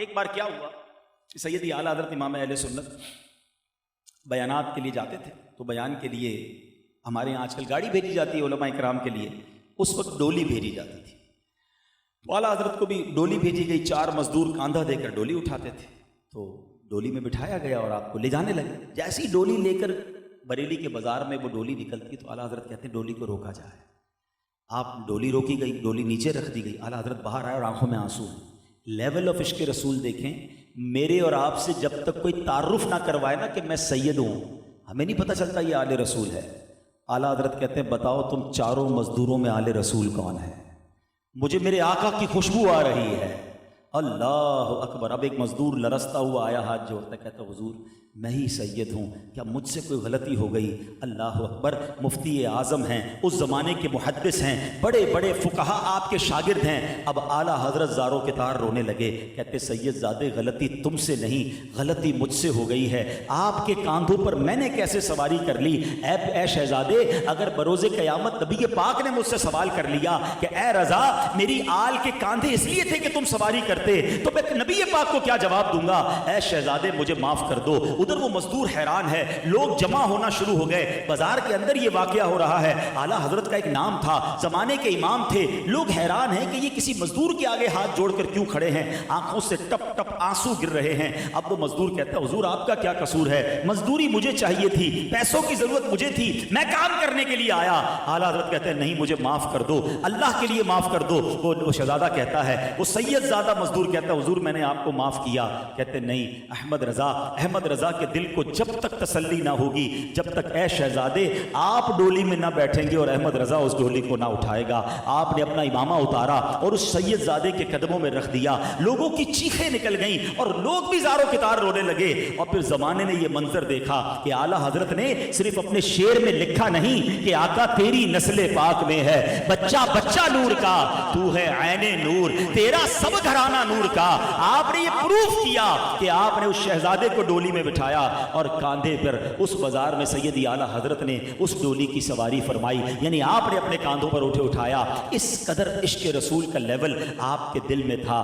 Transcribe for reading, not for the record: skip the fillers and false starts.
ایک بار کیا ہوا کہ سیدی اعلیٰ حضرت امام اہل سنت بیانات کے لیے جاتے تھے، تو بیان کے لیے ہمارے یہاں آج کل گاڑی بھیجی جاتی ہے علماء کرام کے لیے، اس وقت ڈولی بھیجی جاتی تھی۔ تو اعلیٰ حضرت کو بھی ڈولی بھیجی گئی، 4 مزدور کاندھا دے کر ڈولی اٹھاتے تھے، تو ڈولی میں بٹھایا گیا اور آپ کو لے جانے لگے۔ جیسی ڈولی لے کر بریلی کے بازار میں وہ ڈولی نکلتی تو اعلیٰ حضرت کہتے ہیں ڈولی کو روکا جائے۔ آپ ڈولی روکی گئی، ڈولی نیچے رکھ دی گئی، اعلیٰ حضرت باہر آئے اور آنکھوں میں آنسو ہیں۔ لیول آف عشق رسول دیکھیں، میرے اور آپ سے جب تک کوئی تعارف نہ کروائے نا کہ میں سید ہوں، ہمیں نہیں پتہ چلتا یہ آل رسول ہے۔ اعلیٰ حضرت کہتے ہیں بتاؤ تم چاروں مزدوروں میں آل رسول کون ہے؟ مجھے میرے آقا کی خوشبو آ رہی ہے۔ اللہ اکبر۔ اب ایک مزدور لرزتا ہوا آیا، ہاتھ جوڑتا، کہتا حضور میں ہی سید ہوں، کیا مجھ سے کوئی غلطی ہو گئی؟ اللہ اکبر۔ مفتی اعظم ہیں، اس زمانے کے محدث ہیں، بڑے بڑے فقہا آپ کے شاگرد ہیں۔ اب اعلیٰ حضرت زاروں کے تار رونے لگے، کہتے سید زادے غلطی تم سے نہیں، غلطی مجھ سے ہو گئی ہے۔ آپ کے کاندھوں پر میں نے کیسے سواری کر لی؟ اے شہزادے، اگر بروز قیامت نبی پاک نے مجھ سے سوال کر لیا کہ اے رضا میری آل کے کاندھے اس لیے تھے کہ تم سواری کرتے، تو میں نبی پاک کو کیا جواب دوں گا؟ اے شہزادے مجھے معاف کر دو۔ ادھر وہ مزدور حیران ہے، لوگ جمع ہونا شروع ہو گئے، بازار کے اندر یہ واقعہ ہو رہا ہے۔ اعلیٰ حضرت کا ایک نام تھا، زمانے کے امام تھے، لوگ حیران ہیں کہ یہ کسی مزدور کے آگے ہاتھ جوڑ کر کیوں کھڑے ہیں، آنکھوں سے ٹپ ٹپ آنسو گر رہے ہیں۔ اب وہ مزدور کہتا ہے حضور آپ کا کیا قصور ہے؟ مزدوری مجھے چاہیے تھی، پیسوں کی ضرورت مجھے تھی، میں کام کرنے کے لیے آیا۔ اعلیٰ حضرت کہتے ہیں نہیں مجھے معاف کر دو، اللہ کے لیے معاف کر دو۔ وہ شہزادہ کہتا ہے، وہ سید زادہ مزدور کہتا ہے حضور میں نے آپ کو معاف کیا۔ کہتے نہیں احمد رضا کے دل کو جب تک تسلی نہ ہوگی، جب تک اے شہزادے آپ ڈولی میں نہ بیٹھیں گے اور احمد رضا اس ڈولی کو نہ اٹھائے گا۔ آپ نے اپنا امامہ اتارا اور اس سید زادے کے قدموں میں رکھ دیا، لوگوں کی چیخیں نکل گئیں اور لوگ بھی زاروں کے تار رونے لگے۔ اور پھر زمانے نے یہ منظر دیکھا کہ اعلیٰ حضرت نے صرف اپنے شعر میں لکھا نہیں کہ آقا تیری نسل پاک میں ہے بچہ بچہ نور کا، تو ہے عین نور، تیرا سب گھرانہ نور کا۔ آپ نے یہ پروف کیا کہ آپ نے اس شہزادے کو ڈولی میں بٹھایا اور کاندھے پر اس بازار میں سیدی اعلیٰ حضرت نے اس ڈولی کی سواری فرمائی، یعنی آپ نے اپنے کاندھوں پر اٹھایا۔ اس قدر عشق رسول کا لیول آپ کے دل میں تھا۔